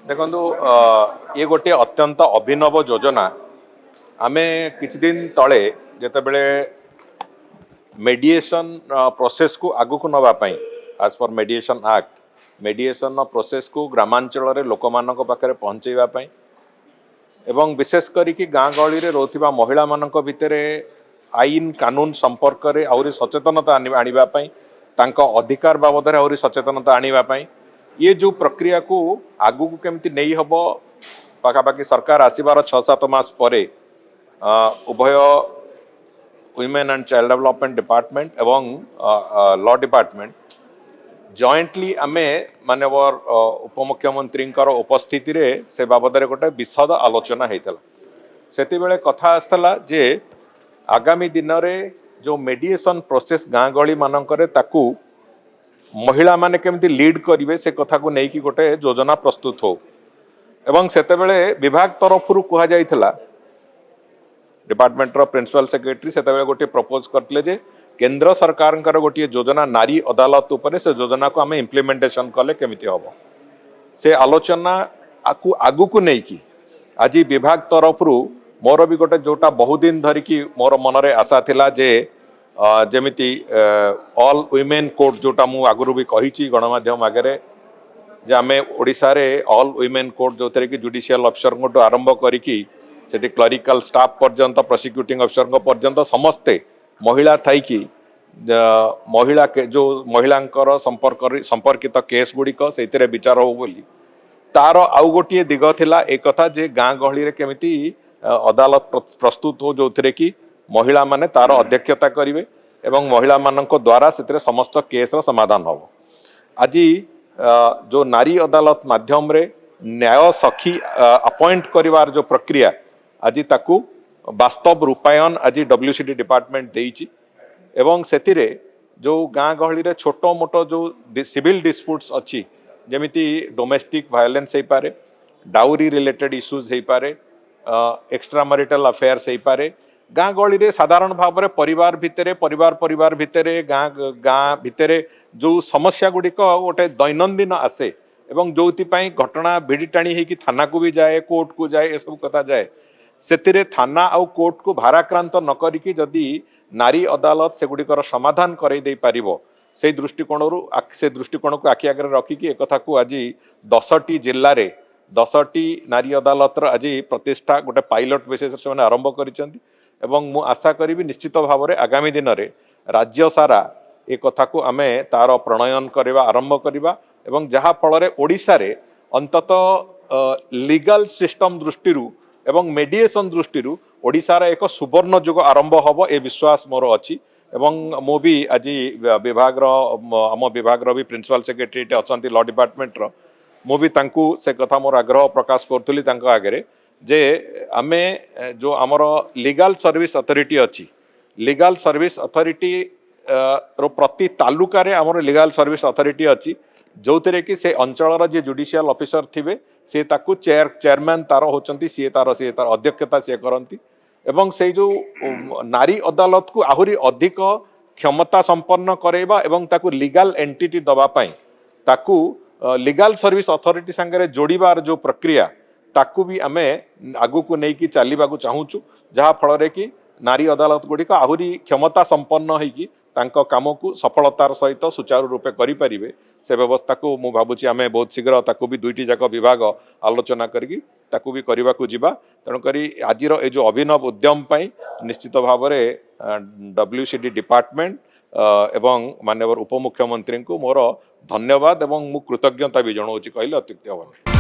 देखो ये गोटे अत्यंत अभिनव योजना आमे किछि दिन तले जेतेबेले मेडिएशन प्रोसेस को आगु को नवा पई एज पर मेडिएशन एक्ट मेडिएशन प्रोसेस को ग्रामांचल रे लोक मानक पाखरे पहुंचेबा पई एवं विशेष करी कि गाँ गहली रे रोथिबा महिला मानक भितरे आईन कानून संपर्क रे आउरी सचेतनता आनिबा पई तांको अधिकार बाबद रे आउरी सचेतनता आनिबा पई ये जो प्रक्रिया को आगु को केमती नहीं हबो पाखापाखि सरकार आसीबार 6-7 मास परे उभय women and child development department एवं लॉ डिपार्टमेंट जॉइंटली आमे माननीय उपमुख्यमंत्री उपस्थिति रे से बाबद रे गोटे विशद आलोचना होता सेति बेले कथा आसला जे आगामी दिन रे जो मेडिएशन प्रोसेस गाँ गहली मानकरे ताकू महिला माने केमती लीड करिवे से कथा को नेकी गोटे योजना प्रस्तुत हो एवं सेतेबेले विभाग तरफ कहा जाइथिला डिपार्टमेंट रो प्रिंसिपल सेक्रेटरी सेतेबेले गोटे प्रपोज करथिले जे केंद्र सरकार गोटे योजना नारी अदालत उपरे से योजना को आमे इम्प्लीमेंटेशन कले केमिति हबो से आलोचना आगु को नेकी आज विभाग तरफ मोर भी गोटे जोटा बहुत दिन धरिकी मोर मनरे आशा थिला जे जेमिति ऑल वुमेन कोर्ट जोटा मु आगुरु भी कही गणमाध्यम आगे जे आमे ओडिशा रे ऑल वुमेन कोर्ट जो थे कि जुडिशियल अफिसर को आरंभ करिकी सेठी क्लरिकल स्टाफ पर्यंत प्रोसिक्यूटिंग अफिसर पर्यंत समस्ते महिला थाई कि महिला जो महिलांकर संपर्कित केस गुड़िक से विचार हो बोली तार आउ गोटे दिग थिला एक कथा जे गाँ गहली रे केमिति अदालत प्रस्तुत हो जो थे कि महिला माने तार अध्यक्षता करिवे एवं महिला मानक द्वारा से समस्त केस समाधान हम आज जो नारी अदालत माध्यम रे न्याय सखी अपॉइंट करिवार जो प्रक्रिया आज ताकू वास्तव रूपायन आज डब्ल्यूसीडी डिपार्टमेंट देइची एवं सेतिरे जो गाँ गहली रे छोटो मोटो जो सिविल डिस्प्यूट्स अच्छी जेमिति डोमेस्टिक वायलेंस हो पारे डाउरी रिलेटेड इश्यूज हो पारे एक्स्ट्रा मैरिटल अफेयर्स हो पारे गाँ गहली रे साधारण भाव में परिवार भितरे गाँ भितरे जो समस्या गुड़िक गोटे दैनंदिन आसे एवं जो घटना भिड़ी टाणी होगी थाना को भी जाए कोर्ट को जाए ये सब कथा जाए से थाना आउ कोर्ट को भाराक्रांत न करिकी जदि नारी अदालत से गुड़िकर समाधान करई दे पारिबो से दृष्टिकोण को आखि आगे रखिकी एक कथा को आज 10टी जिल्ला रे 10टी नारी अदालत आज प्रतिष्ठा गोटे पायलट बेसिस से आरंभ करिसेंती एवं मु आशा करी निश्चित भाव में आगामी दिन में राज्य सारा ए कथा को आमे तार प्रणयन करवा आरंभ करवा एवं जहाँ फल ओडिशा रे अंततः लीगल सिस्टम दृष्टि एवं मेडिएशन दृष्टि ओडिशार एक सुवर्ण युग आरंभ हम ए विश्वास मोर अच्छी एवं मु भी आज विभाग आम विभाग भी प्रिंसिपल सेक्रेटरी अच्छा लॉ डिपार्टमेंट मु भी तांकू से कथा मोर आग्रह प्रकाश करूली आगे जे आमे जो आमर लीगल सर्विस अथॉरिटी अच्छी लीगल सर्विस अथॉरिटी रो प्रति तालुका रे आमर लीगल सर्विस अथॉरिटी अच्छी जो थे कि से अंचल जी जुडिशियल ऑफिसर थिबे से ताकू चेयरमैन तार होचंती सी तार अध्यक्षता सी करती एवं से जो नारी अदालत को आहुरी अधिक क्षमता संपन्न करेबा एवं ताकू लीगल एंटिटी दबा पाई ताकू लीगल सर्विस अथॉरिटी संगे जोड़ीबार जो प्रक्रिया ताकू भी आमे आगु को लेकिन चलवा चाहूँ जहाँ फल कि नारी अदालत गुड़िक आहुरी क्षमता संपन्न होगी काम को सफलतार सहित सुचारू रूपे करें से व्यवस्था को मु भावुची आमे बहुत शीघ्र ताकू भी दुईटी जाक विभाग आलोचना करी ताकू भी करने को जीवा तेणुक आज ये जो अभिनव उद्यम पाई निश्चित भाव में डब्ल्यूसीडी डिपार्टमेंट एवं माननीय उपमुख्यमंत्री को मोर धन्यवाद एवं मु कृतज्ञता भी जनाऊँ कहले अत्युक्ति हेबनी।